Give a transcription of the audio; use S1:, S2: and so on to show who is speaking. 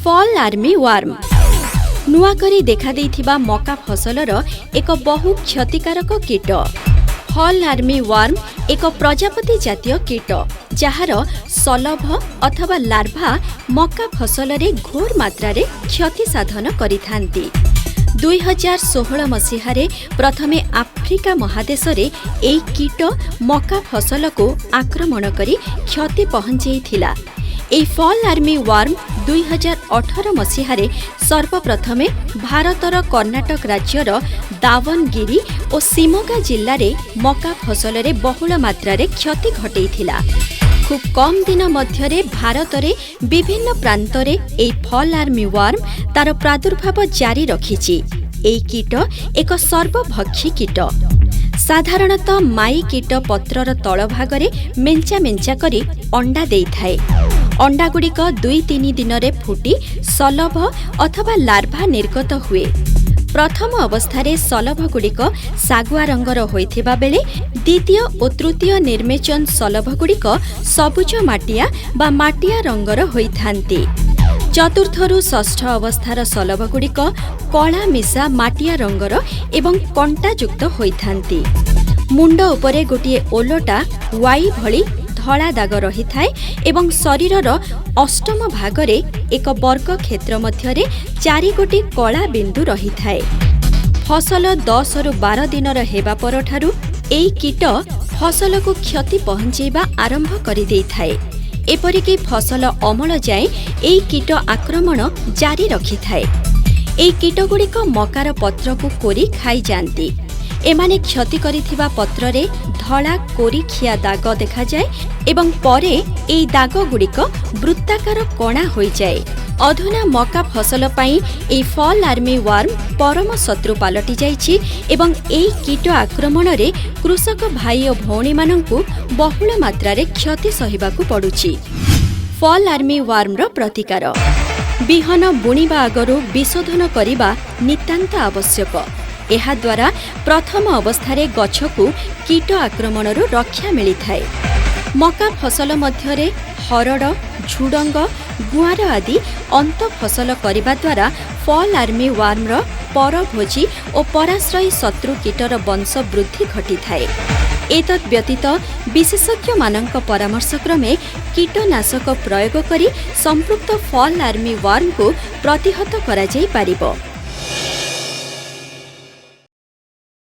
S1: Fall army warm नुआ करी देखा देइथिबा मका फसलर एक बहु क्षतिकारक कीट। फॉल आर्मी वार्म एक प्रजापति जातीय कीट जार सलभ अथवा लार्भा मका फसल रे घोर मात्रा रे क्षति साधन करिथांती। 2016 मसीहारे प्रथमे आफ्रिका महादेश रे एई कीट मका फसल को आक्रमण करी क्षति पहुंचाइथिला। एई फॉल आर्मी वार्म 2018 मसीहारे सर्वप्रथमे भारतर कर्णाटक राज्यर दावनगिरी और शिमोगा जिल्ला रे मका फसल रे बहुल मात्रा रे क्षति घटैथिला। खूब कम दिन मध्यरे भारत रे विभिन्न प्रांत रे एई फॉल आर्मी वार्म तार प्रादुर्भाव जारी रखिछि। एई कीट एक सर्वभक्षी कीट। साधारणतः माई कीट पत्रर तल भागरे मेंचा मेंचा करी अंडा देइथाए। अंडागुड़िक 2-3 दिन रे फुटी सलभ अथवा लार्भा निर्गत हुए। प्रथम अवस्थारे सलभगुड़िक सागुआ रंगर होइथिबा बेले द्वितीय और तृतीय निर्मेचन सलभगुड़िक सबुज माटिया बा माटिया रंगर होइथांती। चतुर्थरु षष्ठ अवस्थार सलभगुड़िक कला मिसा माटिया रंगर एवं कंटायुक्त होइथांती। मुंड उपरे गोटिए ओलटा वाई भली धला दाग रही थाए एवं शरीरर अष्टम भागरे एक वर्ग क्षेत्र मध्यरे 4 गोटी कला बिंदु रही थाए। फसल 10 रु 12 दिनर हेबा परठारु एई कीट फसल को क्षति पहुंचेबा आरंभ करि देइथाए। एपरिकी फसल अमल जाए एई कीट आक्रमण जारी रखि थाए। एई कीटगुड़िक मकार पत्र को कोरी खाई जांती। एमाने क्षति करिथिबा पत्ररे धला कोरीखिया दाग देखा जाए एवं परे एई दाग गुड़िक वृत्ताकार कणा होई जाए। अधुना मका फसल पाई एई फॉल आर्मी वार्म परम शत्रु पलटि जाइछि एवं एई कीट आक्रमण रे कृषक भाई और भौणी मानंकु बहुल मात्रा रे क्षति सहिबाकु पडुछि। फॉल आर्मी वार्म रो प्रतिकार बिहन बुणिबा आगरु विशोधन करिबा नितांत आवश्यक। एहा द्वारा प्रथम अवस्थारे गछकु कीट आक्रमणरु रक्षा मिलिथाए। मका फसल मध्यरे हरड़ झुडंग गुआर आदि अंत फसल करिबा द्वारा फॉल आर्मी वार्मर परभोजी और पराश्रयी शत्रु कीटर वंश वृद्धि घटिथाए। एतद् व्यतीत विशेषज्ञ मानक परामर्श क्रमे कीटनाशक प्रयोग करी संपृक्त फॉल आर्मी वार्म को प्रतिहत करा जाई पारिबो।